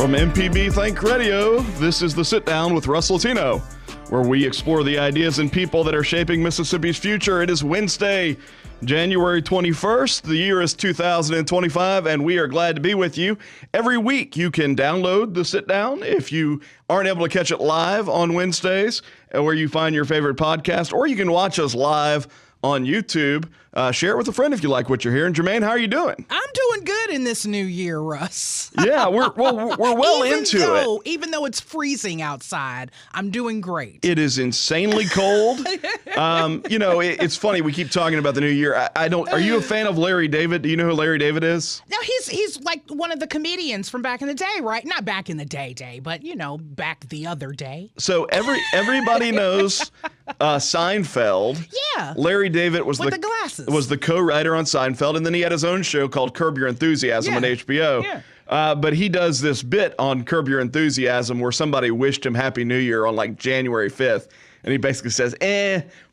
From MPB Think Radio, this is The Sit Down with Russ Latino, where we explore the ideas and people that are shaping Mississippi's future. It is Wednesday, January 21st. The year is 2025, and we are glad to be with you. Every week, you can download The Sit Down if you aren't able to catch it live on Wednesdays, where you find your favorite podcast, or you can watch us live on YouTube. Share it with a friend if you like what you're hearing. Jermaine, how are you doing? I'm doing good in this new year, Russ. Yeah, we're well into it. Even though it's freezing outside, I'm doing great. It is insanely cold. It's funny. We keep talking about the new year. I don't. Are you a fan of Larry David? Do you know who Larry David is? No, he's like one of the comedians from back in the day, right? Not back in the day, but back the other day. So everybody knows Seinfeld. Yeah. Larry David was with the glasses. Was the co-writer on Seinfeld, and then he had his own show called Curb Your Enthusiasm on HBO. Yeah. But he does this bit on Curb Your Enthusiasm where somebody wished him Happy New Year on like January 5th. And he basically says,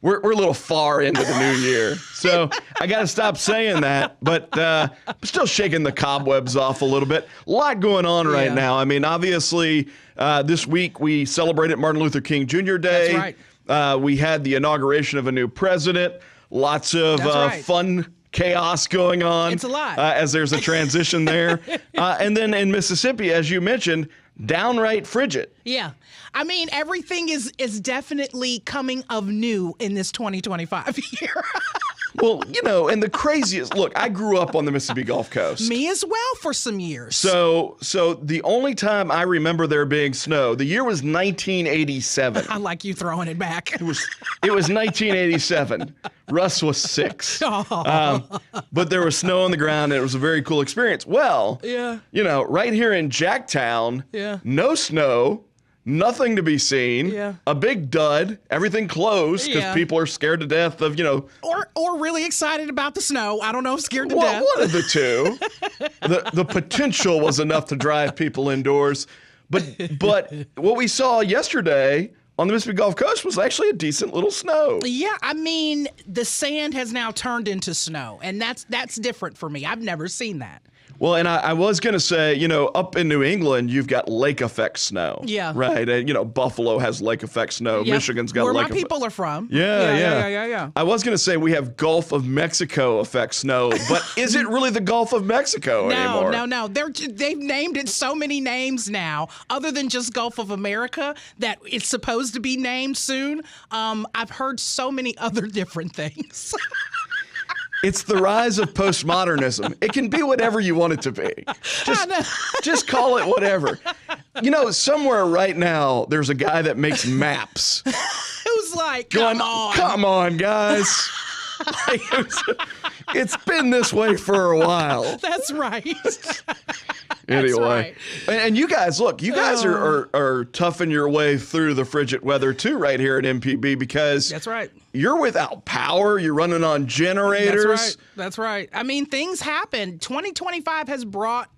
we're a little far into the new year. So I got to stop saying that. But I'm still shaking the cobwebs off a little bit. A lot going on right now. I mean, obviously, this week we celebrated Martin Luther King Jr. Day. That's right. We had the inauguration of a new president. Lots of fun chaos going on. It's a lot. As there's a transition there. And then in Mississippi, as you mentioned, downright frigid. Yeah. I mean, everything is definitely coming of new in this 2025 year. Well, and the craziest, look, I grew up on the Mississippi Gulf Coast. Me as well for some years. So the only time I remember there being snow, the year was 1987. I like you throwing it back. It was 1987. Russ was 6. But there was snow on the ground, and it was a very cool experience. Well, right here in Jacktown, no snow. Nothing to be seen. Yeah. A big dud. Everything closed because people are scared to death of, Or really excited about the snow. I don't know, scared to death. One of the two. The potential was enough to drive people indoors. But what we saw yesterday on the Mississippi Gulf Coast was actually a decent little snow. Yeah, I mean, the sand has now turned into snow, and that's different for me. I've never seen that. Well, and I was going to say, up in New England, you've got lake effect snow. Yeah. Right. And, Buffalo has lake effect snow. Yep. Michigan's got lake effect. Where my people are from. Yeah. I was going to say we have Gulf of Mexico effect snow, but is it really the Gulf of Mexico anymore? No. They've named it so many names now, other than just Gulf of America, that it's supposed to be named soon. I've heard so many other different things. It's the rise of postmodernism. It can be whatever you want it to be. Just call it whatever. Somewhere right now, there's a guy that makes maps. Who's like, come on, guys. It's been this way for a while. That's right. Anyway, right. And you guys, look, guys are toughing your way through the frigid weather too right here at MPB because that's right. You're without power. You're running on generators. That's right. I mean, things happen. 2025 has brought,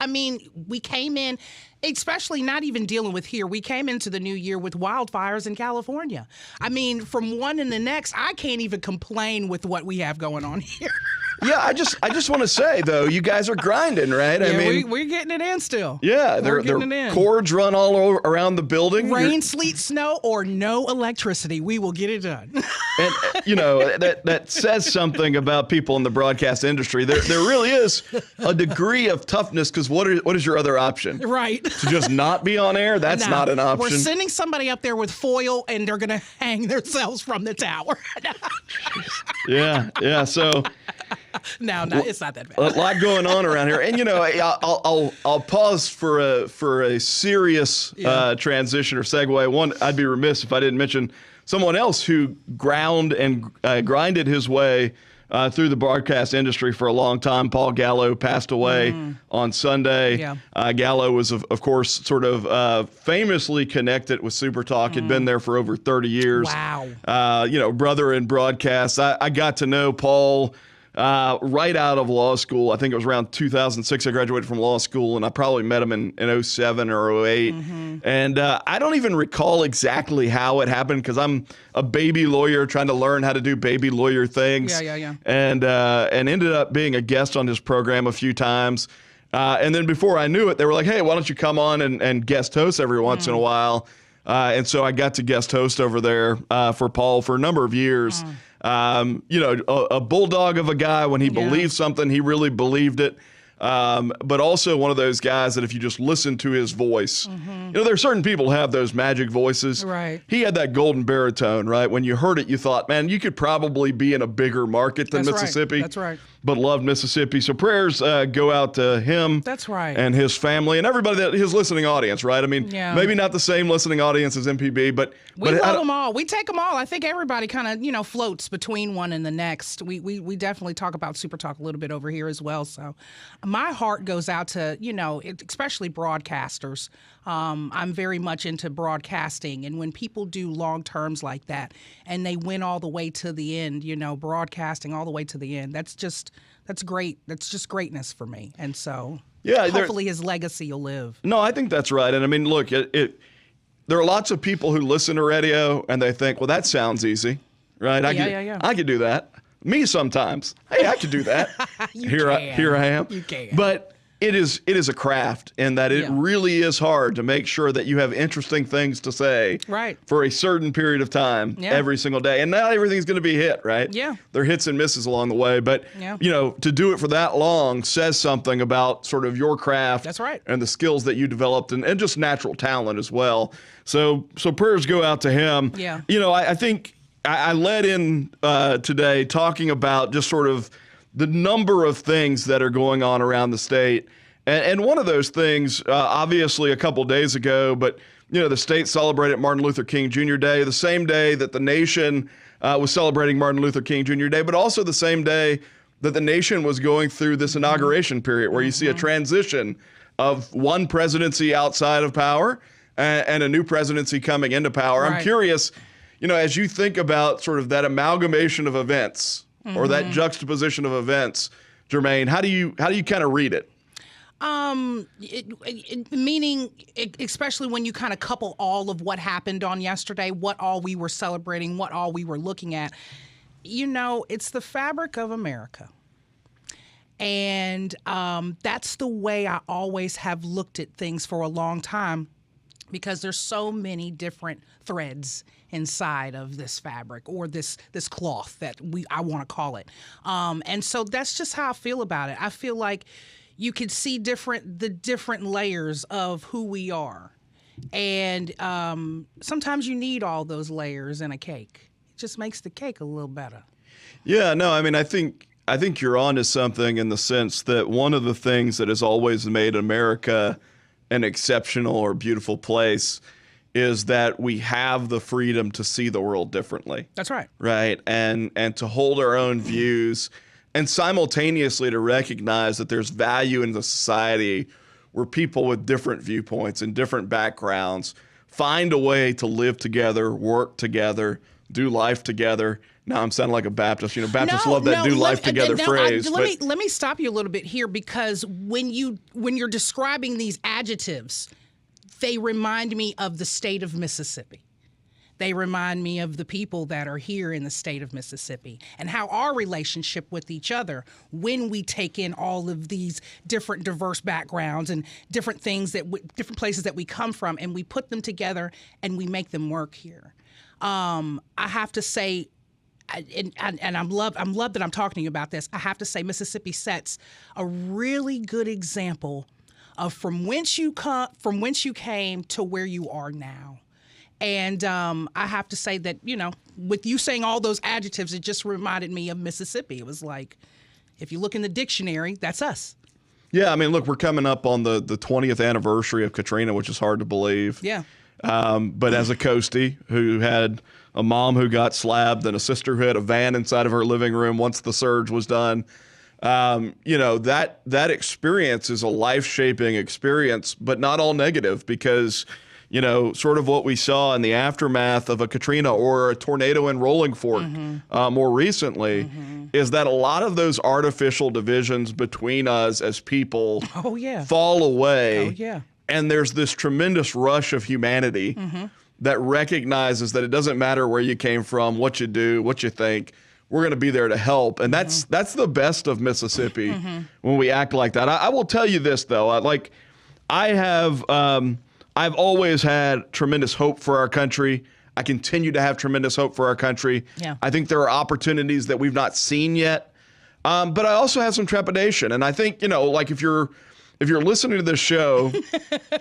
we came in, especially not even dealing with here. We came into the new year with wildfires in California. I mean, from one and the next, I can't even complain with what we have going on here. Yeah, I just want to say though, you guys are grinding, right? Yeah, we're getting it in still. Yeah, their cords run all around the building. Rain, sleet, snow, or no electricity, we will get it done. And that says something about people in the broadcast industry. There really is a degree of toughness because what is your other option? Right. To just not be on air? That's not an option. We're sending somebody up there with foil, and they're going to hang themselves from the tower. Yeah. So. No, it's not that bad. A lot going on around here, and I'll pause for a serious transition or segue. One, I'd be remiss if I didn't mention someone else who ground and grinded his way through the broadcast industry for a long time. Paul Gallo passed away on Sunday. Yeah. Gallo was, of course, sort of famously connected with Super Talk. Had been there for over 30 years. Wow. Brother in broadcast. I got to know Paul right out of law school. I think it was around 2006 I graduated from law school, and I probably met him in 07 or 08. And I don't even recall exactly how it happened because I'm a baby lawyer trying to learn how to do baby lawyer things. Yeah. And ended up being a guest on his program a few times. And then before I knew it, they were like, hey, why don't you come on and guest host every once in a while? And so I got to guest host over there for Paul for a number of years. A bulldog of a guy. When he believed something, he really believed it. But also one of those guys that if you just listen to his voice, there are certain people who have those magic voices. Right. He had that golden baritone, right? When you heard it, you thought, man, you could probably be in a bigger market than Mississippi. That's right. But loved Mississippi. So prayers go out to him. That's right. And his family and everybody, his listening audience, right? I mean, maybe not the same listening audience as MPB, but we love them all. We take them all. I think everybody kind of, floats between one and the next. We definitely talk about Super Talk a little bit over here as well. So my heart goes out to, especially broadcasters. I'm very much into broadcasting. And when people do long terms like that and they win all the way to the end, broadcasting all the way to the end, that's great. That's just greatness for me. And so hopefully his legacy will live. No, I think that's right. And I mean, look, there are lots of people who listen to radio and they think, well, that sounds easy, right? I could do that. Me sometimes. Hey, I could do that. Here I am. You can. But it is a craft in that it really is hard to make sure that you have interesting things to say for a certain period of time every single day. And not everything's going to be hit, right? Yeah. There are hits and misses along the way. But, to do it for that long says something about sort of your craft. That's right. And the skills that you developed and just natural talent as well. So prayers go out to him. Yeah. I think I led in today talking about just sort of the number of things that are going on around the state. And one of those things, obviously a couple days ago, but, the state celebrated Martin Luther King Jr. Day, the same day that the nation was celebrating Martin Luther King Jr. Day, but also the same day that the nation was going through this inauguration period where you see a transition of one presidency outside of power and a new presidency coming into power. Right. I'm curious, as you think about sort of that amalgamation of events, or that juxtaposition of events, Jermaine, how do you kind of read it? Meaning, especially when you kind of couple all of what happened on yesterday, what all we were celebrating, what all we were looking at, it's the fabric of America. And that's the way I always have looked at things for a long time, because there's so many different threads inside of this fabric or this cloth that I want to call it. And so that's just how I feel about it. I feel like you could see the different layers of who we are. And sometimes you need all those layers in a cake. It just makes the cake a little better. Yeah, no, I mean, I think you're onto something in the sense that one of the things that has always made America an exceptional or beautiful place is that we have the freedom to see the world differently. That's right. Right. And to hold our own views and simultaneously to recognize that there's value in the society where people with different viewpoints and different backgrounds find a way to live together, work together, do life together. Now I'm sounding like a Baptist. Baptists love that "do life together" phrase. Let me stop you a little bit here, because when you're describing these adjectives, they remind me of the state of Mississippi. They remind me of the people that are here in the state of Mississippi and how our relationship with each other, when we take in all of these different diverse backgrounds and different things different places that we come from, and we put them together and we make them work here. I have to say, and I'm love that I'm talking to you about this. I have to say Mississippi sets a really good example of from whence you came to where you are now. And I have to say that, with you saying all those adjectives, it just reminded me of Mississippi. It was like, if you look in the dictionary, that's us. Yeah, I mean, look, we're coming up on the 20th anniversary of Katrina, which is hard to believe. Yeah. But as a Coastie who had a mom who got slabbed and a sister who had a van inside of her living room once the surge was done, that experience is a life-shaping experience, but not all negative, because sort of what we saw in the aftermath of a Katrina or a tornado in Rolling Fork more recently is that a lot of those artificial divisions between us as people fall away. Oh, yeah. And there's this tremendous rush of humanity that recognizes that it doesn't matter where you came from, what you do, what you think. we're going to be there to help. And that's the best of Mississippi when we act like that. I will tell you this, though. I've always had tremendous hope for our country. I continue to have tremendous hope for our country. Yeah. I think there are opportunities that we've not seen yet. But I also have some trepidation. And I think, like if you're listening to this show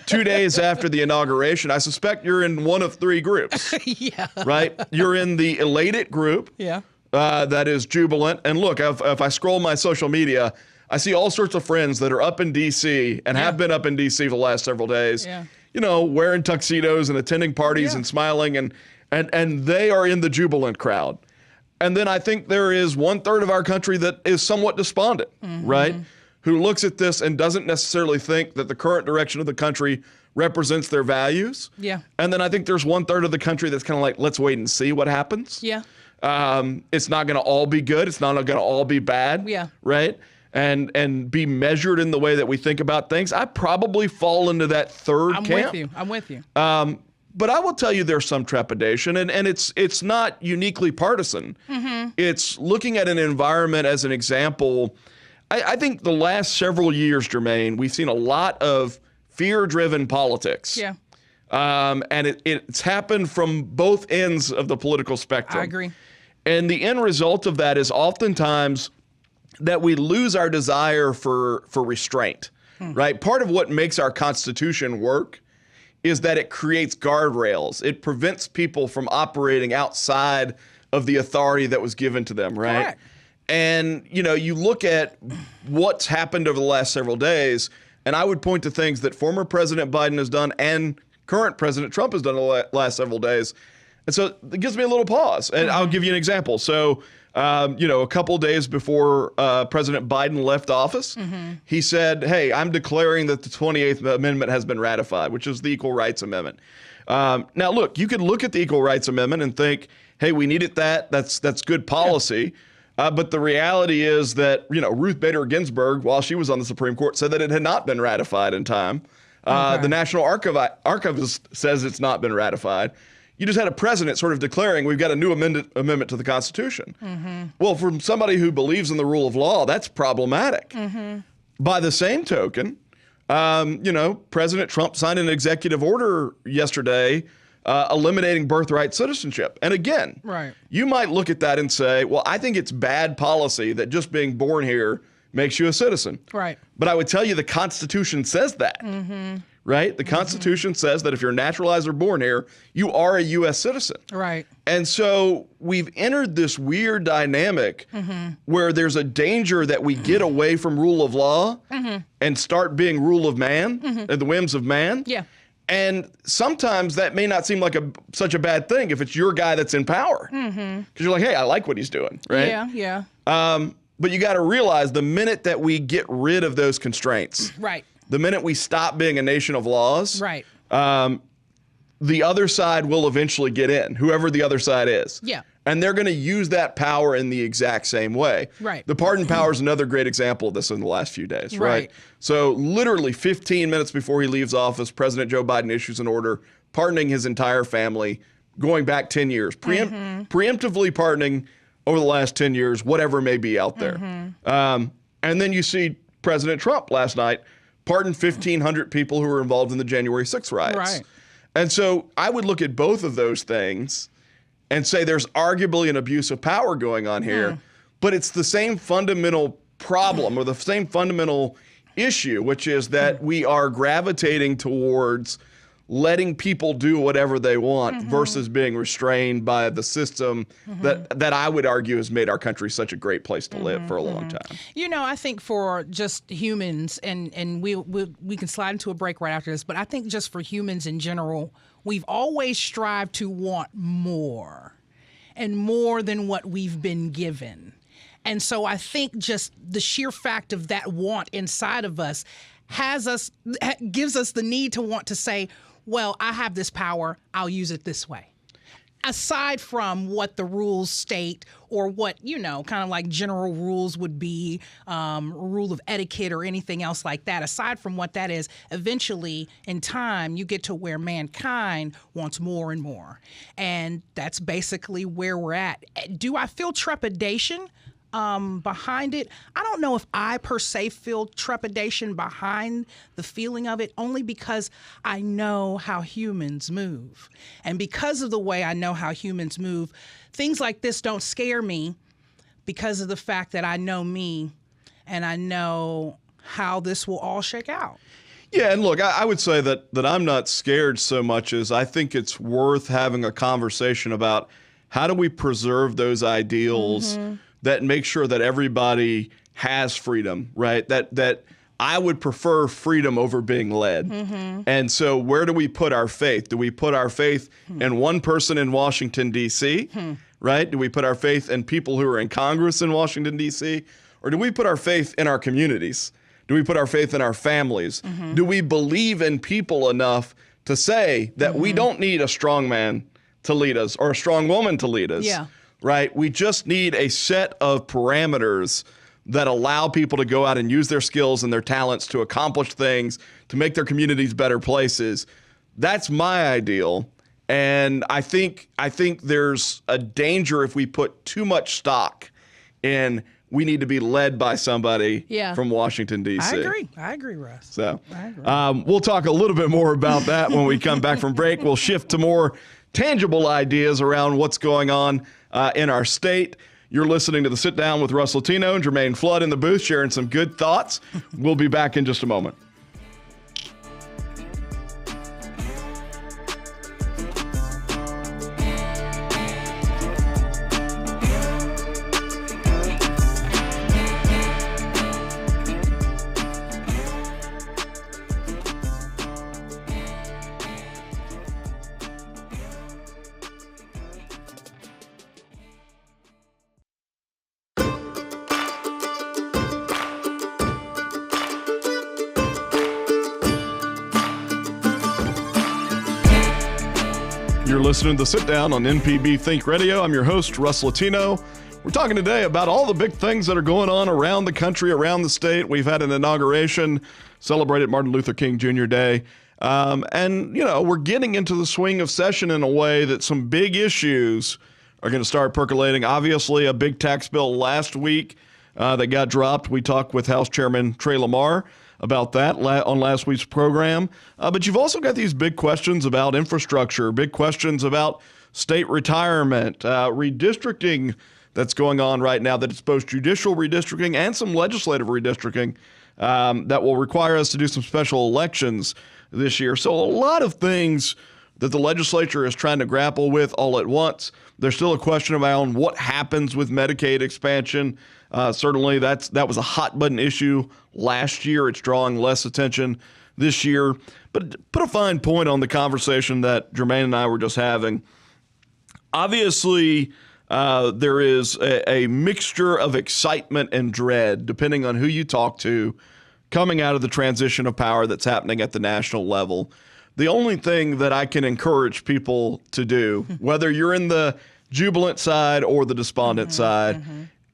2 days after the inauguration, I suspect you're in one of three groups. Yeah. Right? You're in the elated group. Yeah. That is jubilant. And look, if I scroll my social media, I see all sorts of friends that are up in D.C. and have been up in D.C. for the last several days. Yeah. Wearing tuxedos and attending parties and smiling, and they are in the jubilant crowd. And then I think there is 1/3 of our country that is somewhat despondent, right? Who looks at this and doesn't necessarily think that the current direction of the country represents their values. Yeah. And then I think there's 1/3 of the country that's kind of like, let's wait and see what happens. Yeah. It's not going to all be good. It's not going to all be bad. Yeah. Right? And be measured in the way that we think about things. I probably fall into that third camp. I'm with you. But I will tell you there's some trepidation, and it's not uniquely partisan. It's looking at an environment as an example. I think the last several years, Jermaine, we've seen a lot of fear-driven politics. Yeah. And it's happened from both ends of the political spectrum. I agree. And the end result of that is oftentimes that we lose our desire for restraint, right? Part of what makes our Constitution work is that it creates guardrails. It prevents people from operating outside of the authority that was given to them, right? Correct. And, you look at what's happened over the last several days, and I would point to things that former President Biden has done and current President Trump has done in the last several days. And so it gives me a little pause. And I'll give you an example. So, a couple days before President Biden left office, he said, hey, I'm declaring that the 28th Amendment has been ratified, which is the Equal Rights Amendment. Now, look, you could look at the Equal Rights Amendment and think, hey, we needed that. That's good policy. But the reality is that, Ruth Bader Ginsburg, while she was on the Supreme Court, said that it had not been ratified in time. The National Archivist says it's not been ratified. You just had a president sort of declaring we've got a new amendment to the Constitution. Well, from somebody who believes in the rule of law, that's problematic. By the same token, President Trump signed an executive order yesterday eliminating birthright citizenship. And again, you might look at that and say, well, I think it's bad policy that just being born here makes you a citizen. Right. But I would tell you the Constitution says that. Right? The Constitution says that if you're naturalized or born here, you are a U.S. citizen. Right. And so we've entered this weird dynamic where there's a danger that we get away from rule of law and start being rule of man and the whims of man. Yeah. And sometimes that may not seem like such a bad thing if it's your guy that's in power. Because you're like, hey, I like what he's doing. Right? Yeah. Yeah. But you got to realize the minute that we get rid of those constraints. Right. The minute we stop being a nation of laws, right, the other side will eventually get in, whoever the other side is. Yeah. And they're going to use that power in the exact same way. Right. The pardon power is another great example of this in the last few days, right? Right. So literally 15 minutes before he leaves office, President Joe Biden issues an order pardoning his entire family, going back 10 years, preemptively pardoning over the last 10 years, whatever may be out there. And then you see President Trump last night pardon 1,500 people who were involved in the January 6th riots. Right. And so I would look at both of those things and say there's arguably an abuse of power going on here, but it's the same fundamental problem or the same fundamental issue, which is that we are gravitating towards letting people do whatever they want versus being restrained by the system that I would argue has made our country such a great place to live for a long time. I think for just humans, and we can slide into a break right after this, but I think just for humans in general, we've always strived to want more and more than what we've been given. And so I think just the sheer fact of that want inside of us gives us the need to want to say, well, I have this power, I'll use it this way. aside from what the rules state or what, kind of like general rules would be, rule of etiquette or anything else like that, aside from what that is, eventually in time you get to where mankind wants more and more. And that's basically where we're at. Do I feel trepidation behind it? I don't know if I per se feel trepidation behind the feeling of it, only because I know how humans move. And because of the way I know how humans move, things like this don't scare me because of the fact that I know me and I know how this will all shake out. Yeah, and look, I would say that I'm not scared so much as I think it's worth having a conversation about how do we preserve those ideals that make sure that everybody has freedom, right? That I would prefer freedom over being led. And so where do we put our faith? Do we put our faith in one person in Washington, D.C., right? Do we put our faith in people who are in Congress in Washington, D.C.? Or do we put our faith in our communities? Do we put our faith in our families? Do we believe in people enough to say that we don't need a strong man to lead us or a strong woman to lead us? Yeah. Right? We just need a set of parameters that allow people to go out and use their skills and their talents to accomplish things, to make their communities better places. That's my ideal. And I think there's a danger if we put too much stock in we need to be led by somebody from Washington, D.C. I agree, Russ. So we'll talk a little bit more about that when we come back from break. We'll shift to more tangible ideas around what's going on in our state. You're listening to The Sit Down with Russ Latino and Jermaine Flood in the booth, sharing some good thoughts. We'll be back in just a moment. You're listening to The Sit Down on NPB Think Radio. I'm your host, Russ Latino. We're talking today about all the big things that are going on around the country, around the state. We've had an inauguration, celebrated Martin Luther King Jr. Day. And, we're getting into the swing of session in a way that some big issues are going to start percolating. Obviously, a big tax bill last week that got dropped. We talked with House Chairman Trey Lamar about that on last week's program. But you've also got these big questions about infrastructure, big questions about state retirement, redistricting that's going on right now, that it's both judicial redistricting and some legislative redistricting that will require us to do some special elections this year. So a lot of things that the legislature is trying to grapple with all at once. There's still a question around what happens with Medicaid expansion. Certainly that was a hot button issue last year. It's drawing less attention this year. But put a fine point on the conversation that Jermaine and I were just having. Obviously, there is a mixture of excitement and dread, depending on who you talk to, coming out of the transition of power that's happening at the national level. The only thing that I can encourage people to do, whether you're in the jubilant side or the despondent side,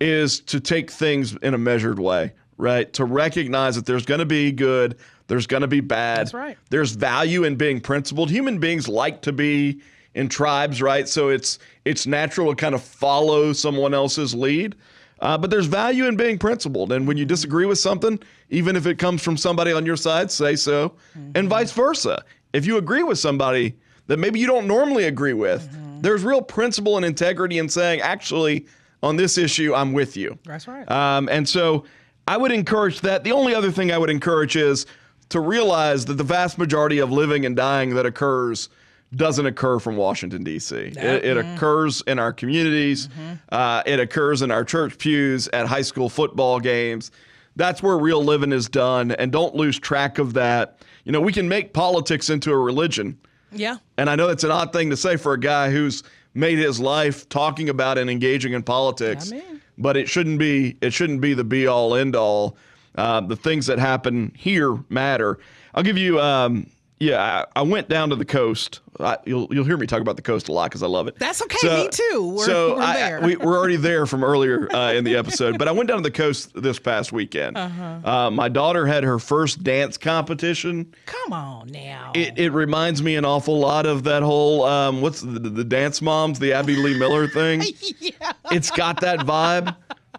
is to take things in a measured way, right? To recognize that there's going to be good, there's going to be bad. That's right. There's value in being principled. Human beings like to be in tribes, right? So it's natural to kind of follow someone else's lead. But there's value in being principled. And when you disagree with something, even if it comes from somebody on your side, say so, and vice versa. If you agree with somebody that maybe you don't normally agree with, there's real principle and integrity in saying, actually, on this issue, I'm with you. That's right. And so I would encourage that. The only other thing I would encourage is to realize that the vast majority of living and dying that occurs doesn't occur from Washington, D.C. It occurs in our communities. It occurs in our church pews, at high school football games. That's where real living is done, and don't lose track of that. We can make politics into a religion. Yeah. And I know that's an odd thing to say for a guy who's made his life talking about and engaging in politics. But it shouldn't be the be all end all. The things that happen here matter. I'll give you Yeah, I went down to the coast. You'll hear me talk about the coast a lot because I love it. That's okay. Me too. We're there. We're already there from earlier in the episode. But I went down to the coast this past weekend. My daughter had her first dance competition. Come on now. It reminds me an awful lot of that whole what's the Dance Moms, the Abby Lee Miller thing. Yeah. It's got that vibe.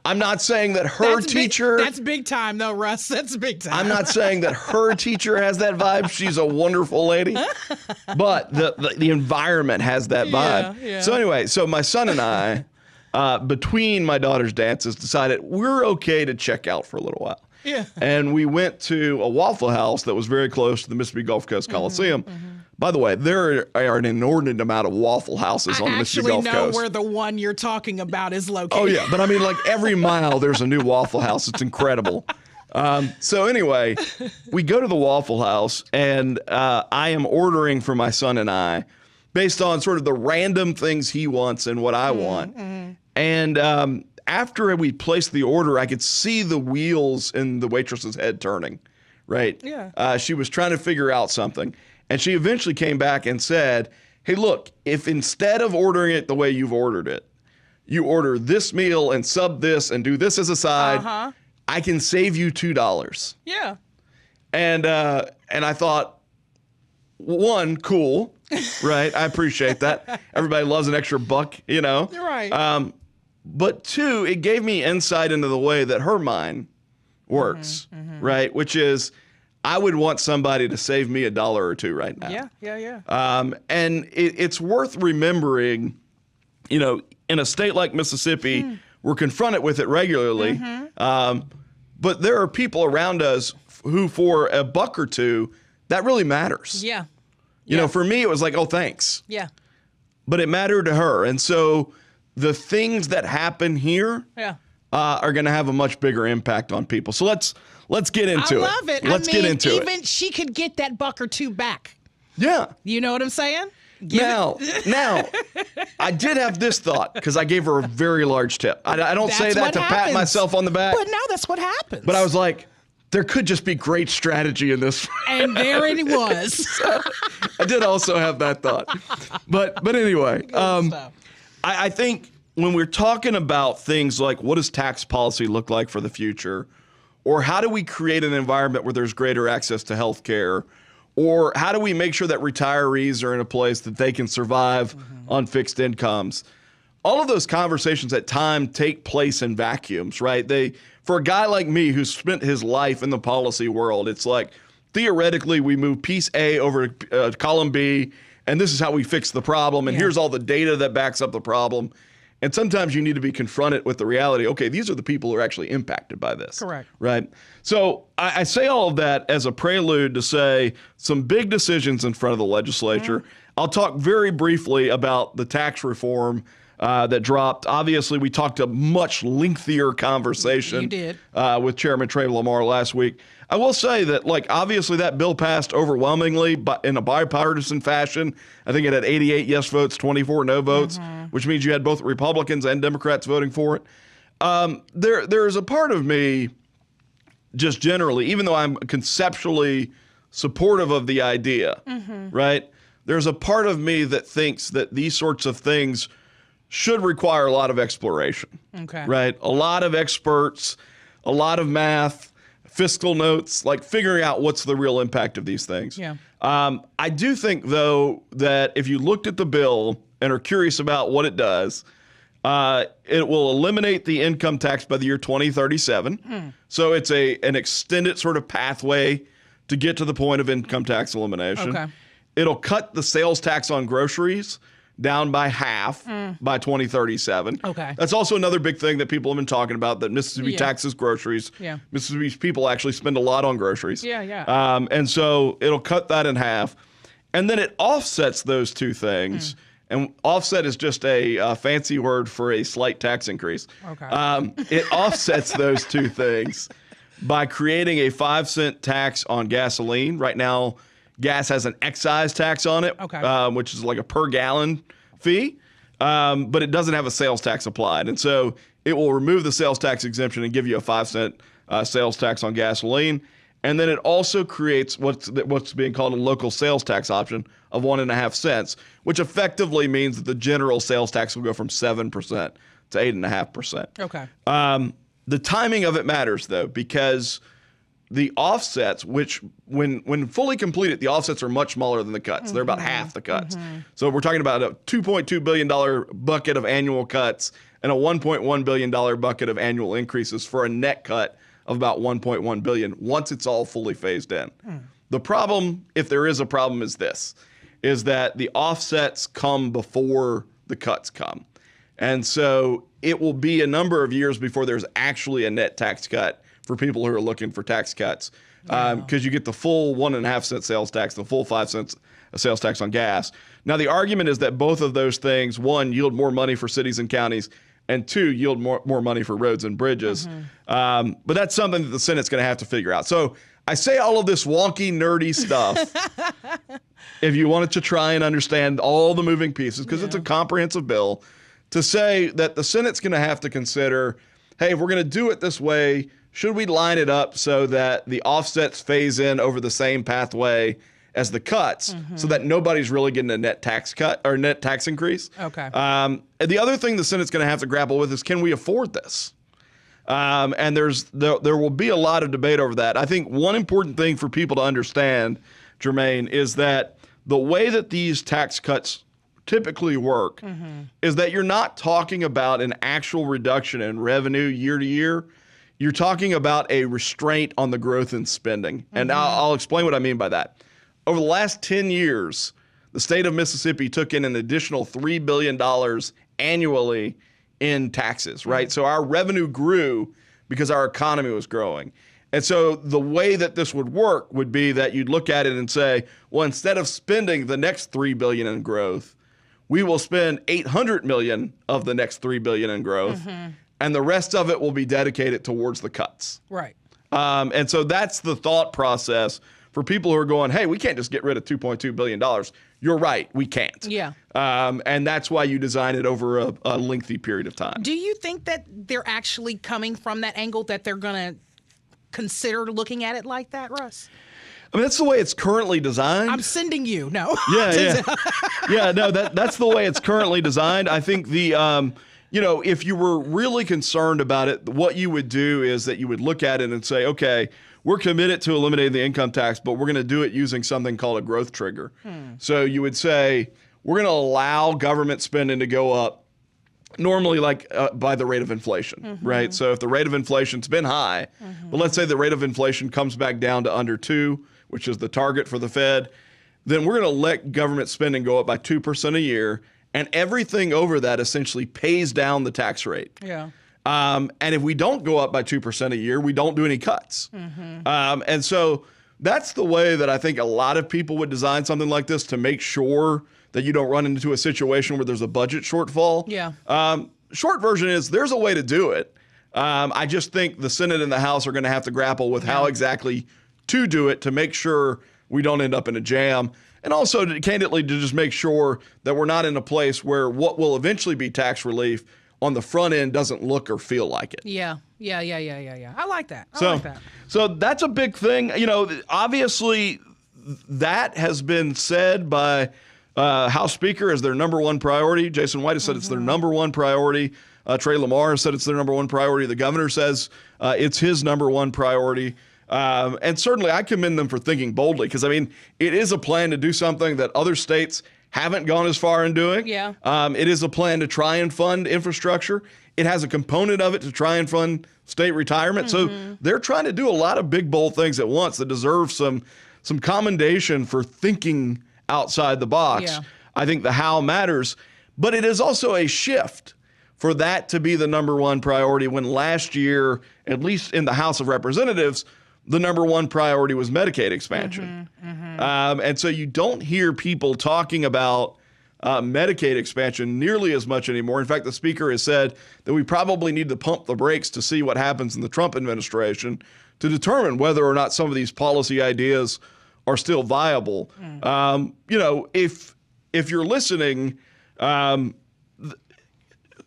I'm not saying that her teacher... That's big time, though, Russ. That's big time. I'm not saying that her teacher has that vibe. She's a wonderful lady. But the environment has that vibe. Yeah. So anyway, my son and I, between my daughter's dances, decided we're okay to check out for a little while. Yeah. And we went to a Waffle House that was very close to the Mississippi Gulf Coast Coliseum. By the way, there are an inordinate amount of Waffle Houses on the Mississippi Gulf Coast. I actually know where the one you're talking about is located. Oh, yeah. But I mean, like every mile there's a new Waffle House. It's incredible. So anyway, we go to the Waffle House, and I am ordering for my son and I based on sort of the random things he wants and what I want. And after we placed the order, I could see the wheels in the waitress's head turning, right? Yeah. She was trying to figure out something. And she eventually came back and said, hey, look, if instead of ordering it the way you've ordered it, you order this meal and sub this and do this as a side, I can save you $2. Yeah. And I thought, one, cool, right? I appreciate that. Everybody loves an extra buck, you know? You're right. But two, it gave me insight into the way that her mind works, right? Which is, I would want somebody to save me $1 or $2 right now. Yeah. And it's worth remembering, you know, in a state like Mississippi, we're confronted with it regularly. But there are people around us who, for a buck or two, that really matters. Yeah. You know, for me, it was like, oh, thanks. Yeah. But it mattered to her. And so the things that happen here are going to have a much bigger impact on people. So let's get into it. I love it. Let's get into it. Even she could get that buck or two back. Yeah. You know what I'm saying? Now, I did have this thought because I gave her a very large tip. I don't say that to pat myself on the back. But now that's what happens. But I was like, there could just be great strategy in this. And there it was. So, I did also have that thought. But anyway, I think when we're talking about things like what does tax policy look like for the future, or how do we create an environment where there's greater access to health care, or how do we make sure that retirees are in a place that they can survive on fixed incomes? All of those conversations at times take place in vacuums, right? For a guy like me who's spent his life in the policy world, it's like theoretically we move piece A over to column B, and this is how we fix the problem, and here's all the data that backs up the problem. And sometimes you need to be confronted with the reality, okay, these are the people who are actually impacted by this. Correct. Right? So I say all of that as a prelude to say some big decisions in front of the legislature. I'll talk very briefly about the tax reform that dropped. Obviously, we talked a much lengthier conversation You did. With Chairman Trey Lamar last week. I will say that, like, obviously that bill passed overwhelmingly but in a bipartisan fashion. I think it had 88 yes votes, 24 no votes, which means you had both Republicans and Democrats voting for it. There's a part of me, just generally, even though I'm conceptually supportive of the idea, right? There's a part of me that thinks that these sorts of things should require a lot of exploration, right? A lot of experts, a lot of math, fiscal notes, like figuring out what's the real impact of these things. Yeah. I do think, though, that if you looked at the bill and are curious about what it does, it will eliminate the income tax by the year 2037. So it's an extended sort of pathway to get to the point of income tax elimination. Okay. It'll cut the sales tax on groceries down by half by 2037. Okay. That's also another big thing that people have been talking about, that Mississippi taxes groceries. Yeah. Mississippi's people actually spend a lot on groceries. Yeah. And so it'll cut that in half. And then it offsets those two things. And offset is just a fancy word for a slight tax increase. Okay. It offsets those two things by creating a 5-cent tax on gasoline. Right now, gas has an excise tax on it, which is like a per gallon fee, but it doesn't have a sales tax applied. And so it will remove the sales tax exemption and give you a 5-cent sales tax on gasoline. And then it also creates what's being called a local sales tax option of 1.5 cents, which effectively means that the general sales tax will go from 7% to 8.5%. Okay. The timing of it matters, though, because the offsets, which when fully completed, the offsets are much smaller than the cuts. They're about half the cuts. So we're talking about a $2.2 billion bucket of annual cuts and a $1.1 billion bucket of annual increases for a net cut of about $1.1 billion once it's all fully phased in. The problem, if there is a problem, is that the offsets come before the cuts come. And so it will be a number of years before there's actually a net tax cut for people who are looking for tax cuts, because you get the full 1.5 cent sales tax, the full 5 cents sales tax on gas. Now, the argument is that both of those things, one, yield more money for cities and counties, and two, yield more money for roads and bridges. But that's something that the Senate's going to have to figure out. So I say all of this wonky, nerdy stuff if you wanted to try and understand all the moving pieces, because it's a comprehensive bill, to say that the Senate's going to have to consider, hey, if we're going to do it this way, should we line it up so that the offsets phase in over the same pathway as the cuts so that nobody's really getting a net tax cut or net tax increase? Okay. And the other thing the Senate's going to have to grapple with is, can we afford this? And there will be a lot of debate over that. I think one important thing for people to understand, Jermaine, is that the way that these tax cuts typically work is that you're not talking about an actual reduction in revenue year to year. You're talking about a restraint on the growth in spending. And I'll explain what I mean by that. Over the last 10 years, the state of Mississippi took in an additional $3 billion annually in taxes, right? So our revenue grew because our economy was growing. And so the way that this would work would be that you'd look at it and say, well, instead of spending the next $3 billion in growth, we will spend $800 million of the next $3 billion in growth. And the rest of it will be dedicated towards the cuts. Right. And so that's the thought process for people who are going, hey, we can't just get rid of $2.2 billion. You're right, we can't. Yeah. And that's why you design it over a lengthy period of time. Do you think that they're actually coming from that angle, that they're going to consider looking at it like that, Russ? I mean, that's the way it's currently designed. I'm sending you. No. No, that's the way it's currently designed. I think if you were really concerned about it, what you would do is that you would look at it and say, okay, we're committed to eliminating the income tax, but we're going to do it using something called a growth trigger. So you would say, we're going to allow government spending to go up normally by the rate of inflation, right? So if the rate of inflation's been high, but let's say the rate of inflation comes back down to under 2, which is the target for the Fed, then we're going to let government spending go up by 2% a year, and everything over that essentially pays down the tax rate. Yeah. And if we don't go up by 2% a year, we don't do any cuts. And so that's the way that I think a lot of people would design something like this, to make sure that you don't run into a situation where there's a budget shortfall. Yeah. Short version is, there's a way to do it. I just think the Senate and the House are going to have to grapple with how exactly to do it, to make sure we don't end up in a jam. And also, candidly, to just make sure that we're not in a place where what will eventually be tax relief on the front end doesn't look or feel like it. Yeah. I like that. So that's a big thing. Obviously, that has been said by House Speaker as their number one priority. Jason White has said it's their number one priority. Trey Lamar has said it's their number one priority. The governor says it's his number one priority. And certainly I commend them for thinking boldly, because, I mean, it is a plan to do something that other states haven't gone as far in doing. Yeah. It is a plan to try and fund infrastructure. It has a component of it to try and fund state retirement. So they're trying to do a lot of big, bold things at once that deserve some commendation for thinking outside the box. Yeah. I think the how matters, but it is also a shift for that to be the number one priority, when last year, at least in the House of Representatives, the number one priority was Medicaid expansion. And so you don't hear people talking about Medicaid expansion nearly as much anymore. In fact, the Speaker has said that we probably need to pump the brakes to see what happens in the Trump administration to determine whether or not some of these policy ideas are still viable. If you're listening, let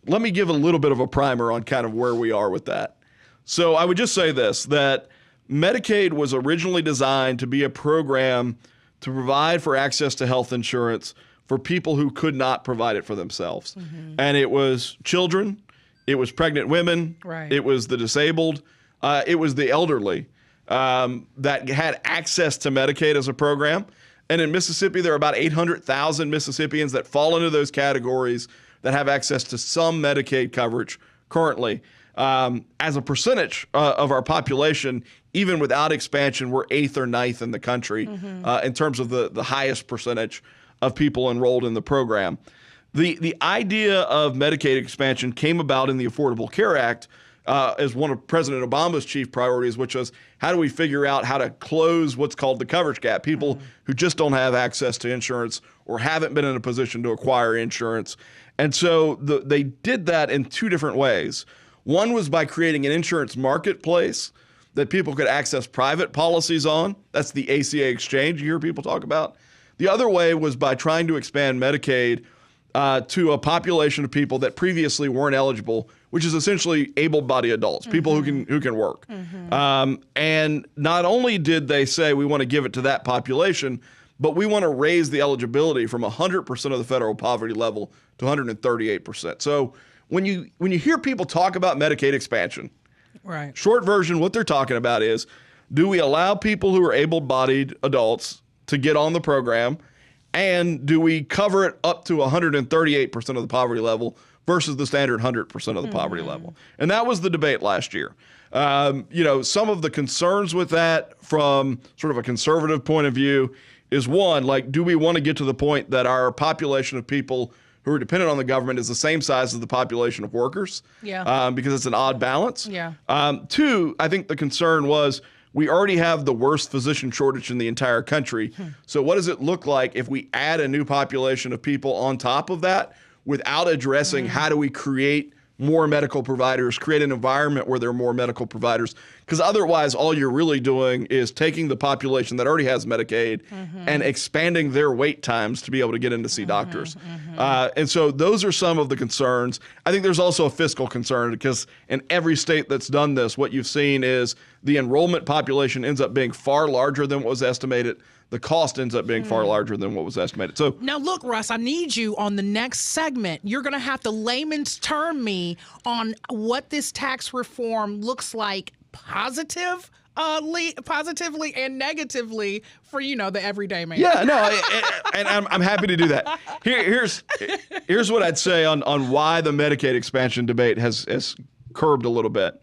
me give a little bit of a primer on kind of where we are with that. So I would just say this, that Medicaid was originally designed to be a program to provide for access to health insurance for people who could not provide it for themselves. And it was children, it was pregnant women, it was the disabled, it was the elderly that had access to Medicaid as a program. And in Mississippi, there are about 800,000 Mississippians that fall into those categories that have access to some Medicaid coverage currently. As a percentage of our population, even without expansion, we're 8th or 9th in the country in terms of the highest percentage of people enrolled in the program. The idea of Medicaid expansion came about in the Affordable Care Act as one of President Obama's chief priorities, which was how do we figure out how to close what's called the coverage gap, people who just don't have access to insurance or haven't been in a position to acquire insurance. And so they did that in two different ways. One was by creating an insurance marketplace that people could access private policies on. That's the ACA exchange you hear people talk about. The other way was by trying to expand Medicaid to a population of people that previously weren't eligible, which is essentially able-bodied adults, people who can work. And not only did they say we want to give it to that population, but we want to raise the eligibility from 100% of the federal poverty level to 138%. So when you hear people talk about Medicaid expansion, short version, what they're talking about is, do we allow people who are able-bodied adults to get on the program, and do we cover it up to 138% of the poverty level versus the standard 100% of the poverty level? And that was the debate last year. Some of the concerns with that from sort of a conservative point of view is one, like, do we want to get to the point that our population of people who are dependent on the government is the same size as the population of workers? Because it's an odd balance. Two, I think the concern was we already have the worst physician shortage in the entire country. So what does it look like if we add a new population of people on top of that without addressing how do we create more medical providers, create an environment where there are more medical providers? Because otherwise, all you're really doing is taking the population that already has Medicaid and expanding their wait times to be able to get in to see doctors. And so those are some of the concerns. I think there's also a fiscal concern because in every state that's done this, what you've seen is the enrollment population ends up being far larger than what was estimated. The cost ends up being far larger than what was estimated. So now, look, Russ, I need you on the next segment. You're going to have to layman's term me on what this tax reform looks like positively and negatively for, the everyday man. Yeah, no, and I'm happy to do that. Here's what I'd say on why the Medicaid expansion debate has curbed a little bit.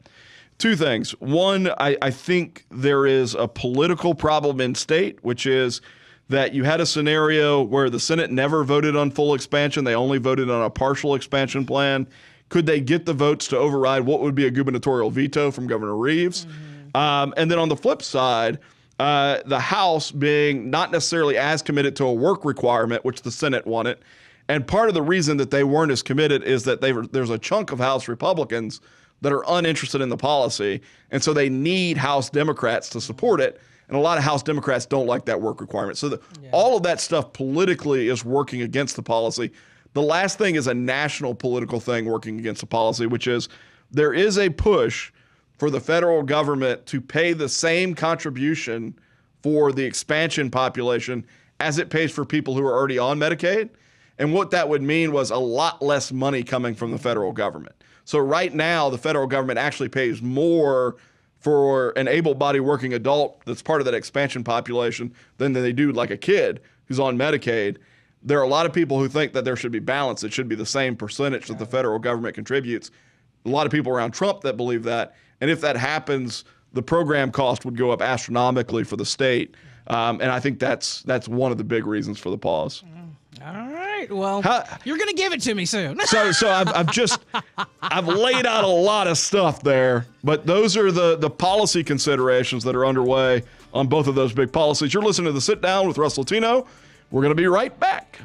Two things. One, I think there is a political problem in state, which is that you had a scenario where the Senate never voted on full expansion. They only voted on a partial expansion plan. Could they get the votes to override what would be a gubernatorial veto from Governor Reeves? And then on the flip side, the House being not necessarily as committed to a work requirement, which the Senate wanted. And part of the reason that they weren't as committed is that there's a chunk of House Republicans that are uninterested in the policy, and so they need House Democrats to support it, and a lot of House Democrats don't like that work requirement. So all of that stuff politically is working against the policy. The last thing is a national political thing working against the policy, which is there is a push for the federal government to pay the same contribution for the expansion population as it pays for people who are already on Medicaid. And what that would mean was a lot less money coming from the federal government. So right now, the federal government actually pays more for an able-bodied working adult that's part of that expansion population than they do like a kid who's on Medicaid. There are a lot of people who think that there should be balance. It should be the same percentage that the federal government contributes. A lot of people around Trump that believe that. And if that happens, the program cost would go up astronomically for the state. And I think that's one of the big reasons for the pause. All right. Well, you're going to give it to me soon. So I've laid out a lot of stuff there, but those are the policy considerations that are underway on both of those big policies. You're listening to The Sit Down with Russ Latino. We're going to be right back.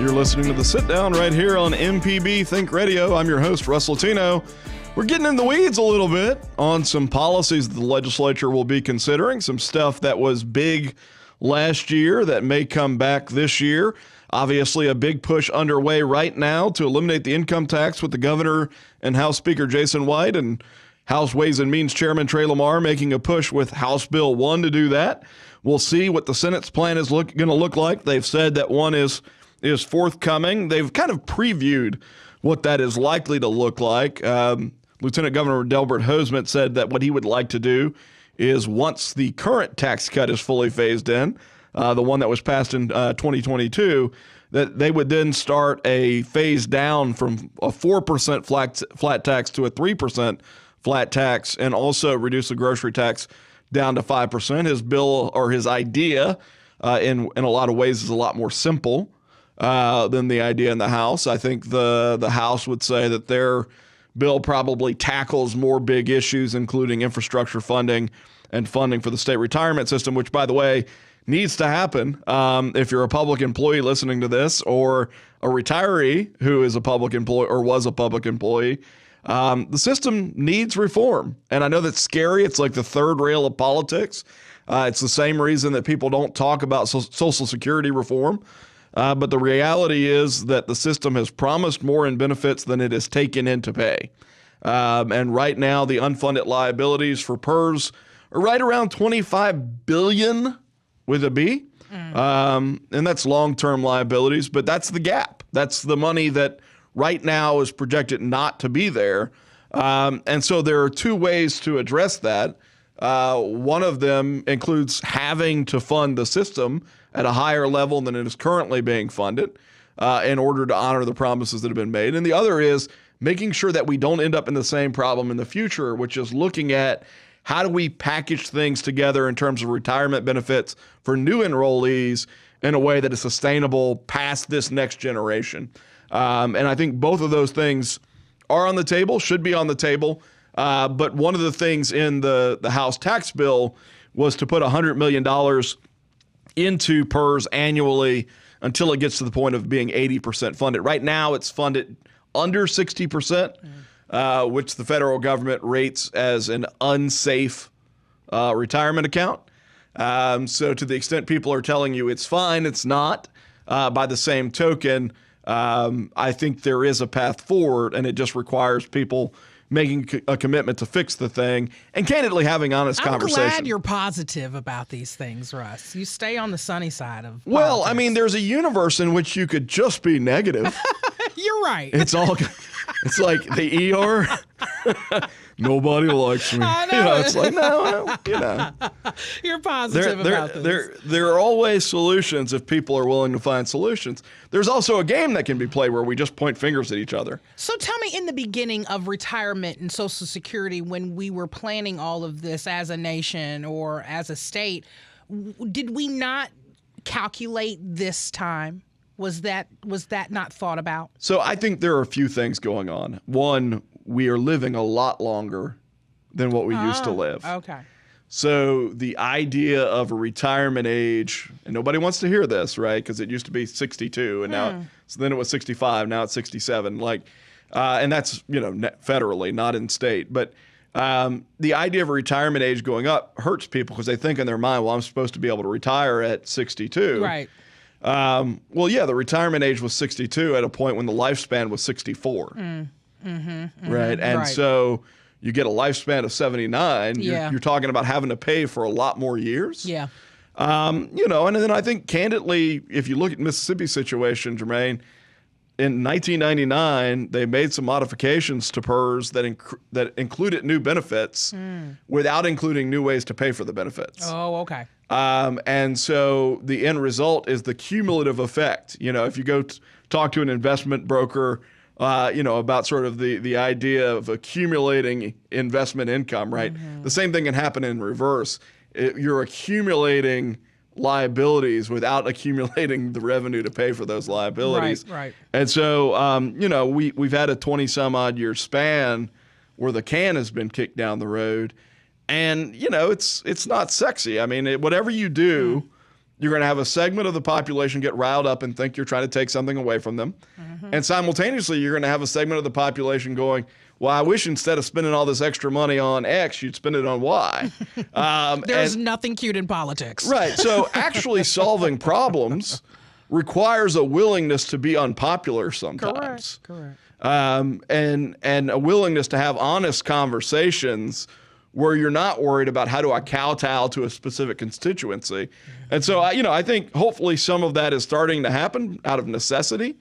You're listening to The Sit Down right here on MPB Think Radio. I'm your host, Russ Latino. We're getting in the weeds a little bit on some policies that the legislature will be considering, some stuff that was big last year that may come back this year. Obviously, a big push underway right now to eliminate the income tax with the governor and House Speaker Jason White and House Ways and Means Chairman Trey Lamar making a push with House Bill 1 to do that. We'll see what the Senate's plan is going to look like. They've said that one is forthcoming. They've kind of previewed what that is likely to look like. Lieutenant Governor Delbert Hosemann said that what he would like to do is once the current tax cut is fully phased in, the one that was passed in 2022, that they would then start a phase down from a 4% flat tax to a 3% flat tax, and also reduce the grocery tax down to 5%. His bill, or his idea, in a lot of ways is a lot more simple than the idea in the House. I think the House would say that their bill probably tackles more big issues, including infrastructure funding and funding for the state retirement system, which, by the way, needs to happen. If you're a public employee listening to this, or a retiree who is a public employee or was a public employee, the system needs reform. And I know that's scary. It's like the third rail of politics. It's the same reason that people don't talk about Social Security reform. But the reality is that the system has promised more in benefits than it has taken in to pay. And right now, the unfunded liabilities for PERS are right around $25 billion with a B. And that's long-term liabilities, but that's the gap. That's the money that right now is projected not to be there. And so there are two ways to address that. One of them includes having to fund the system at a higher level than it is currently being funded in order to honor the promises that have been made. And the other is making sure that we don't end up in the same problem in the future, which is looking at how do we package things together in terms of retirement benefits for new enrollees in a way that is sustainable past this next generation. And I think both of those things are on the table, should be on the table. But one of the things in the House tax bill was to put $100 million into PERS annually until it gets to the point of being 80% funded. Right now, it's funded under 60%, which the federal government rates as an unsafe retirement account. So to the extent people are telling you it's fine, it's not. By the same token, I think there is a path forward, and it just requires people making a commitment to fix the thing and candidly having honest conversation. I'm glad you're positive about these things, Russ. You stay on the sunny side of politics. Well, I mean, there's a universe in which you could just be negative. You're right. It's like the ER. Nobody likes me. I know. It's like, no. You're positive about this. There are always solutions if people are willing to find solutions. There's also a game that can be played where we just point fingers at each other. So tell me, in the beginning of retirement and Social Security, when we were planning all of this as a nation or as a state, did we not calculate this time? Was that not thought about? So I think there are a few things going on. One, we are living a lot longer than what we used to live. Okay. So the idea of a retirement age, and nobody wants to hear this, right? Because it used to be 62, and now so then it was 65. Now it's 67. And that's federally, not in state. But the idea of a retirement age going up hurts people because they think in their mind, well, I'm supposed to be able to retire at 62. Right. Well, yeah, the retirement age was 62 at a point when the lifespan was 64. Right. And so you get a lifespan of 79. You're talking about having to pay for a lot more years. Yeah. And then I think candidly, if you look at Mississippi's situation, Jermaine, in 1999, they made some modifications to PERS that included new benefits without including new ways to pay for the benefits. Oh, okay. And so the end result is the cumulative effect. If you go talk to an investment broker, about sort of the idea of accumulating investment income, right? The same thing can happen in reverse. You're accumulating liabilities without accumulating the revenue to pay for those liabilities. Right. And so, we've had a 20-some-odd year span where the can has been kicked down the road. And, it's not sexy. I mean, whatever you do You're going to have a segment of the population get riled up and think you're trying to take something away from them. And simultaneously, you're going to have a segment of the population going, well, I wish instead of spending all this extra money on X, you'd spend it on Y. There's nothing cute in politics. Right. So actually solving problems requires a willingness to be unpopular sometimes. Correct. And a willingness to have honest conversations where you're not worried about how do I kowtow to a specific constituency. And so, I think hopefully some of that is starting to happen out of necessity.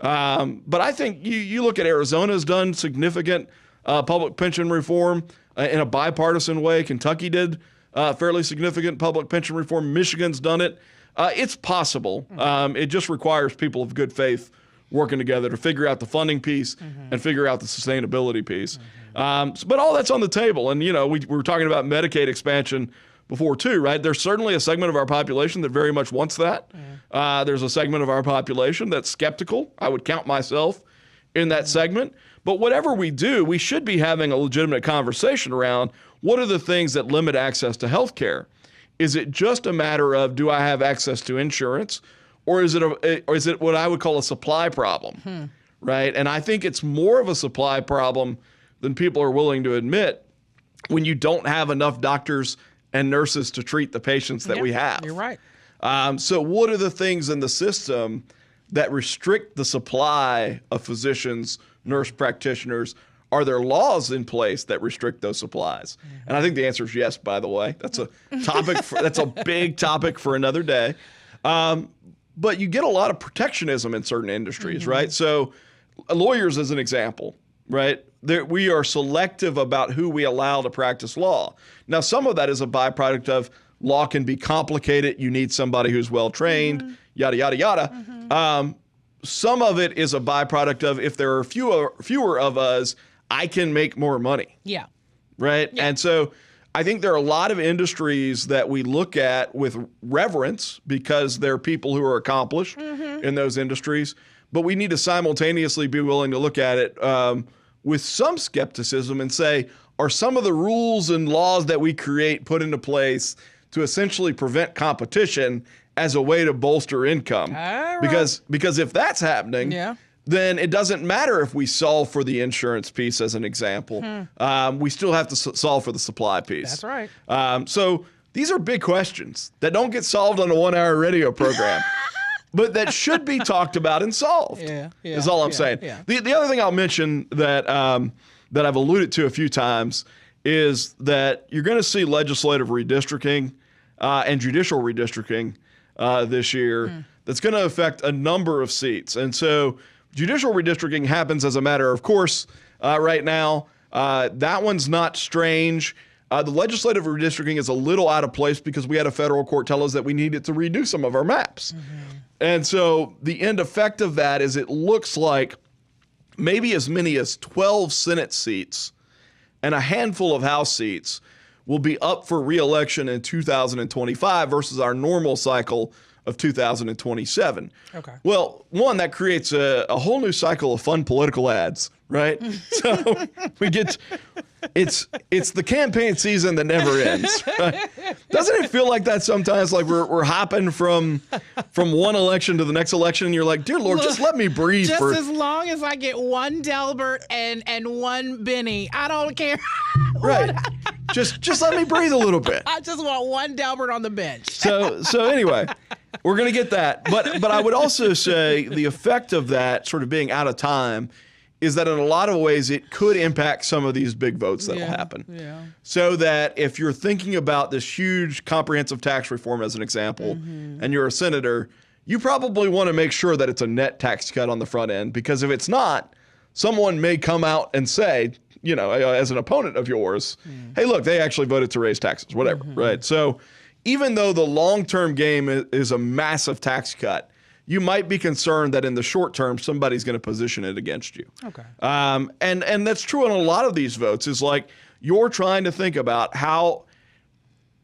But I think you look at Arizona's done significant public pension reform in a bipartisan way. Kentucky did fairly significant public pension reform. Michigan's done it. It's possible. It just requires people of good faith working together to figure out the funding piece and figure out the sustainability piece. But all that's on the table. And, we were talking about Medicaid expansion before too, right? There's certainly a segment of our population that very much wants that. There's a segment of our population that's skeptical. I would count myself in that segment. But whatever we do, we should be having a legitimate conversation around what are the things that limit access to health care. Is it just a matter of, do I have access to insurance? Or is it what I would call a supply problem, right? And I think it's more of a supply problem than people are willing to admit when you don't have enough doctors and nurses to treat the patients that we have. You're right. So what are the things in the system that restrict the supply of physicians, nurse practitioners? Are there laws in place that restrict those supplies? And I think the answer is yes, by the way. That's a topic. That's a big topic for another day. But you get a lot of protectionism in certain industries, right? So lawyers as an example, right? We are selective about who we allow to practice law. Now, some of that is a byproduct of law can be complicated. You need somebody who's well-trained, yada, yada, yada. Some of it is a byproduct of if there are fewer of us, I can make more money. Yeah. Right? Yeah. And so I think there are a lot of industries that we look at with reverence because there are people who are accomplished in those industries, but we need to simultaneously be willing to look at it with some skepticism and say, are some of the rules and laws that we create put into place to essentially prevent competition as a way to bolster income? Right. Because if that's happening, then it doesn't matter if we solve for the insurance piece as an example. We still have to solve for the supply piece. That's right. So these are big questions that don't get solved on a 1-hour radio program, but that should be talked about and solved, is all I'm saying. Yeah. The other thing I'll mention that I've alluded to a few times is that you're going to see legislative redistricting and judicial redistricting this year that's going to affect a number of seats. And so judicial redistricting happens as a matter of course right now. That one's not strange. The legislative redistricting is a little out of place because we had a federal court tell us that we needed to redo some of our maps. And so the end effect of that is it looks like maybe as many as 12 Senate seats and a handful of House seats will be up for re-election in 2025 versus our normal cycle of 2027. Okay. Well, one, that creates a whole new cycle of fun political ads, right? So we get, it's the campaign season that never ends. Right? Doesn't it feel like that sometimes? Like we're hopping from one election to the next election, and you're like, dear Lord, just let me breathe. Just as long as I get one Delbert and one Benny, I don't care. Right. Just let me breathe a little bit. I just want one Delbert on the bench. So anyway, we're going to get that. But I would also say the effect of that sort of being out of time is that in a lot of ways it could impact some of these big votes that will happen. Yeah. So that if you're thinking about this huge comprehensive tax reform as an example, and you're a senator, you probably want to make sure that it's a net tax cut on the front end, because if it's not, someone may come out and say, you know, as an opponent of yours, hey, look, they actually voted to raise taxes, whatever, right? So even though the long-term game is a massive tax cut, you might be concerned that in the short term, somebody's going to position it against you. Okay. And that's true on a lot of these votes, is like you're trying to think about how,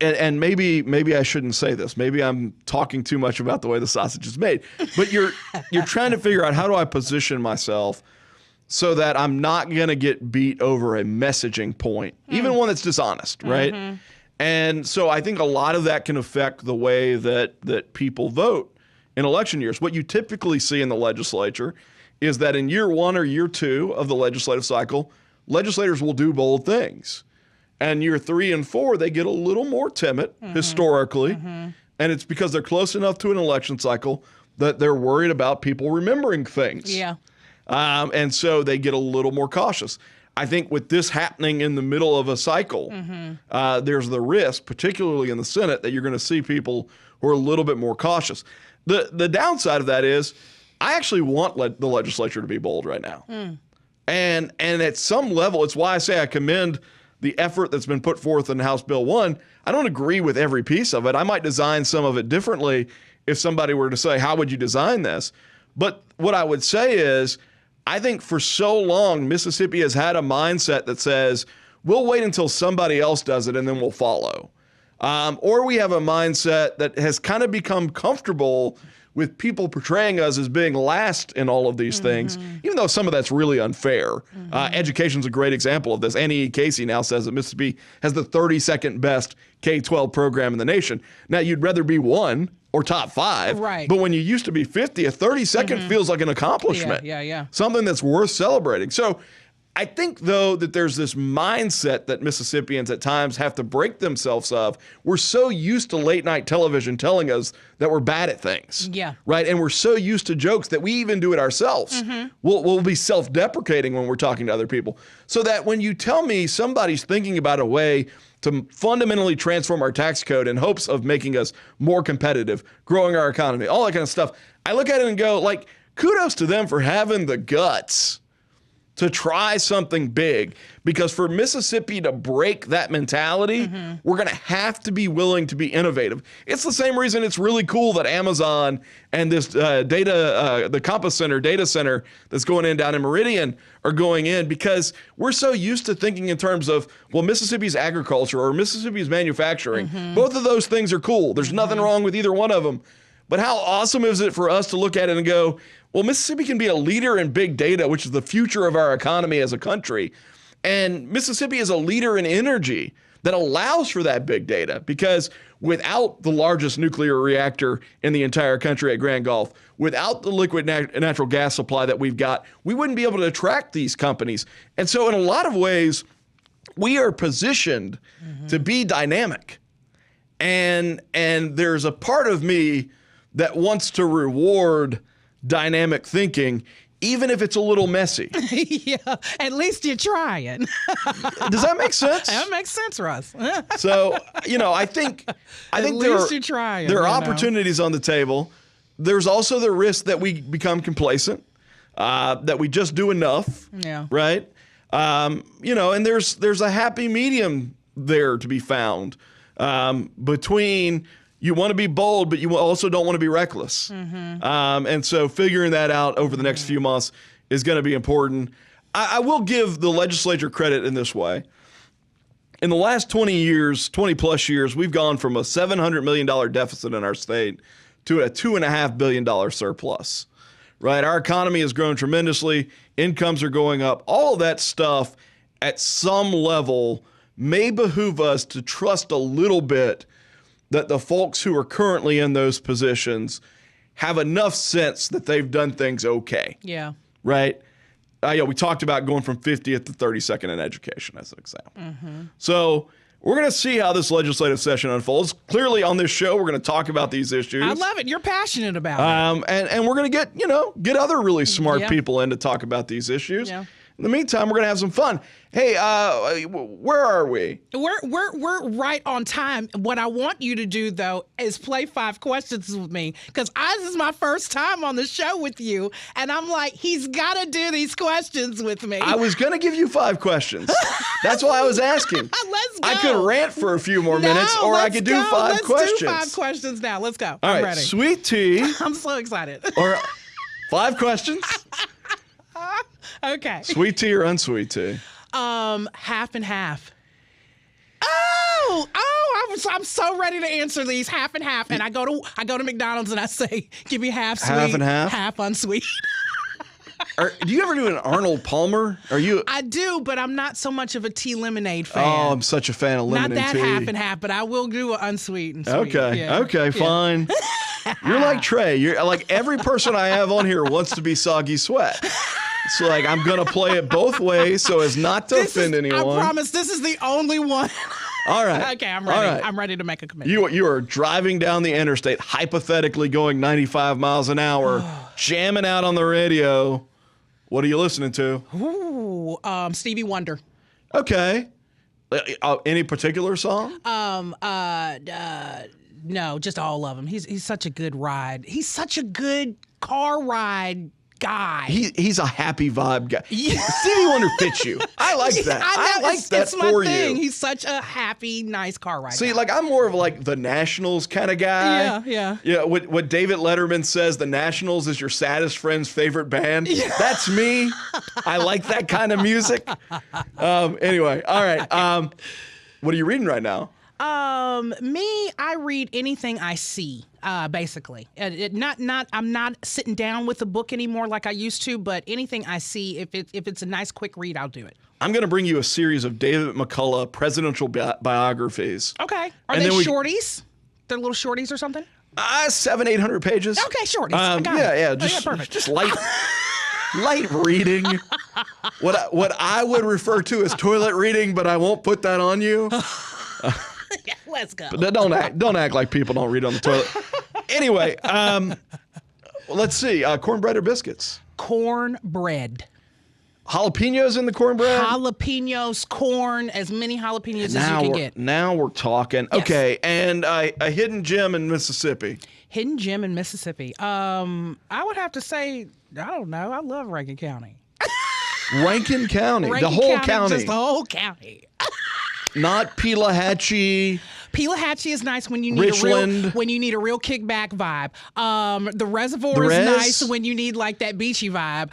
and maybe I shouldn't say this. Maybe I'm talking too much about the way the sausage is made. But you're trying to figure out, how do I position myself so that I'm not going to get beat over a messaging point, even one that's dishonest, right? And so I think a lot of that can affect the way that people vote in election years. What you typically see in the legislature is that in year 1 or year 2 of the legislative cycle, legislators will do bold things. And year 3 and 4, they get a little more timid historically. And it's because they're close enough to an election cycle that they're worried about people remembering things. Yeah. And so they get a little more cautious. I think with this happening in the middle of a cycle, there's the risk, particularly in the Senate, that you're going to see people who are a little bit more cautious. The downside of that is I actually want the legislature to be bold right now. And at some level, it's why I say I commend the effort that's been put forth in House Bill 1. I don't agree with every piece of it. I might design some of it differently if somebody were to say, how would you design this? But what I would say is, I think for so long, Mississippi has had a mindset that says, we'll wait until somebody else does it and then we'll follow. Or we have a mindset that has kind of become comfortable with people portraying us as being last in all of these things, even though some of that's really unfair. Education's a great example of this. Annie E. Casey now says that Mississippi has the 32nd best K-12 program in the nation. Now, you'd rather be 1 or top 5, right? But when you used to be 50th, 32nd feels like an accomplishment. Yeah. Something that's worth celebrating. So I think, though, that there's this mindset that Mississippians at times have to break themselves of. We're so used to late night television telling us that we're bad at things. Yeah. Right? And we're so used to jokes that we even do it ourselves. We'll be self-deprecating when we're talking to other people. So that when you tell me somebody's thinking about a way to fundamentally transform our tax code in hopes of making us more competitive, growing our economy, all that kind of stuff, I look at it and go, like, kudos to them for having the guts to try something big, because for Mississippi to break that mentality, we're going to have to be willing to be innovative. It's the same reason it's really cool that Amazon and this the Compass Center data center that's going in down in Meridian are going in, because we're so used to thinking in terms of, well, Mississippi's agriculture or Mississippi's manufacturing. Both of those things are cool. There's nothing wrong with either one of them. But how awesome is it for us to look at it and go, well, Mississippi can be a leader in big data, which is the future of our economy as a country. And Mississippi is a leader in energy that allows for that big data, because without the largest nuclear reactor in the entire country at Grand Gulf, without the liquid natural gas supply that we've got, we wouldn't be able to attract these companies. And so in a lot of ways, we are positioned to be dynamic. And there's a part of me that wants to reward dynamic thinking, even if it's a little messy. Yeah, at least you're trying. Does that make sense? That makes sense, Russ. So, I think there are opportunities on the table. There's also the risk that we become complacent, that we just do enough. Yeah. Right? And there's a happy medium there to be found between you want to be bold, but you also don't want to be reckless. And so figuring that out over the next few months is going to be important. I will give the legislature credit in this way. In the last 20 plus years, we've gone from a $700 million deficit in our state to a $2.5 billion surplus, right? Our economy has grown tremendously. Incomes are going up. All of that stuff at some level may behoove us to trust a little bit that the folks who are currently in those positions have enough sense that they've done things okay. Yeah. Right? We talked about going from 50th to 32nd in education as an example. So we're going to see how this legislative session unfolds. Clearly on this show, we're going to talk about these issues. I love it. You're passionate about it. And we're going to get other really smart people in to talk about these issues. Yeah. In the meantime, we're going to have some fun. Hey, where are we? We're right on time. What I want you to do, though, is play 5 questions with me, because this is my first time on the show with you, and I'm like, he's got to do these questions with me. I was going to give you 5 questions. That's why I was asking. Let's go. I could rant for a few more minutes, or I could do 5 questions. Let's do 5 questions now. Let's go. All I'm right, ready. Sweet tea. I'm so excited. Or 5 questions. Okay. Sweet tea or unsweet tea? Half and half. I'm so ready to answer these half and half. And I go to McDonald's and I say, give me half sweet, half and half, half unsweet. Do you ever do an Arnold Palmer? I do, but I'm not so much of a tea lemonade fan. Oh, I'm such a fan of lemonade not that tea. half and half, but I will do an unsweet and sweet. Okay, yeah. okay, fine. You're like Trey. You're like every person I have on here wants to be Soggy Sweat. So like I'm gonna play it both ways so as not to offend anyone. I promise this is the only one. All right. Okay, I'm ready. All right. I'm ready to make a commitment. You are driving down the interstate, hypothetically going 95 miles an hour, jamming out on the radio. What are you listening to? Ooh, Stevie Wonder. Okay. Any particular song? No, just all of them. He's such a good ride. He's such a good car ride guy. He's a happy vibe guy. Yeah. Stevie Wonder fits you. I like that. I like that it's for my thing. you. He's such a happy, nice car ride. See, guy. like I'm more of like the Nationals kind of guy. Yeah. Yeah. What David Letterman says, the Nationals is your saddest friend's favorite band. Yeah. That's me. I like that kind of music. Anyway, all right. What are you reading right now? I read anything I see, basically. I'm not sitting down with a book anymore like I used to, but anything I see, if it's a nice quick read, I'll do it. I'm going to bring you a series of David McCullough presidential biographies. Okay. Are they shorties? They're little shorties or something? 700-800 pages. Okay, shorties. I got it. Yeah. Just light. Light reading. What I would refer to as toilet reading, but I won't put that on you. Let's go. But don't act like people don't read on the toilet. Anyway, let's see. Cornbread or biscuits? Cornbread. Jalapenos in the cornbread? Jalapenos, corn, as many jalapenos as you can get. Now we're talking. Yes. Okay, and a hidden gem in Mississippi. Hidden gem in Mississippi. I would have to say, I don't know. I love Rankin County. Rankin County. The whole county. Just the whole county. Not Pelahatchie. Pelahatchie is nice when you need a real kickback vibe. The Reservoir is nice when you need like that beachy vibe.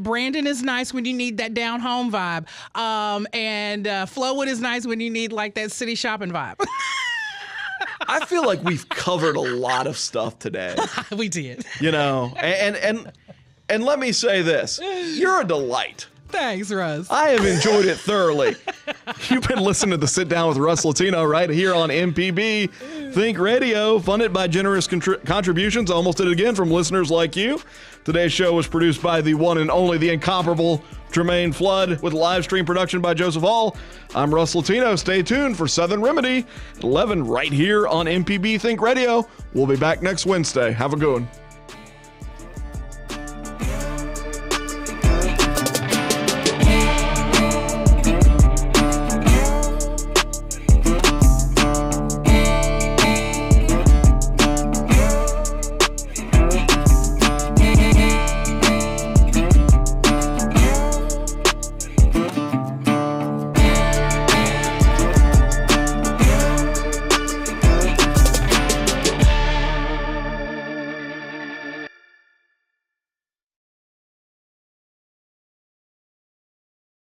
Brandon is nice when you need that down home vibe. And Flowood is nice when you need like that city shopping vibe. I feel like we've covered a lot of stuff today. We did. You know, and let me say this. You're a delight. Thanks, Russ. I have enjoyed it thoroughly. You've been listening to the Sit Down with Russ Latino right here on MPB Think Radio, funded by generous contributions. I almost did it again from listeners like you. Today's show was produced by the one and only, the incomparable Tremaine Flood, with live stream production by Joseph Hall. I'm Russ Latino. Stay tuned for Southern Remedy at 11 right here on MPB Think Radio. We'll be back next Wednesday. Have a good one.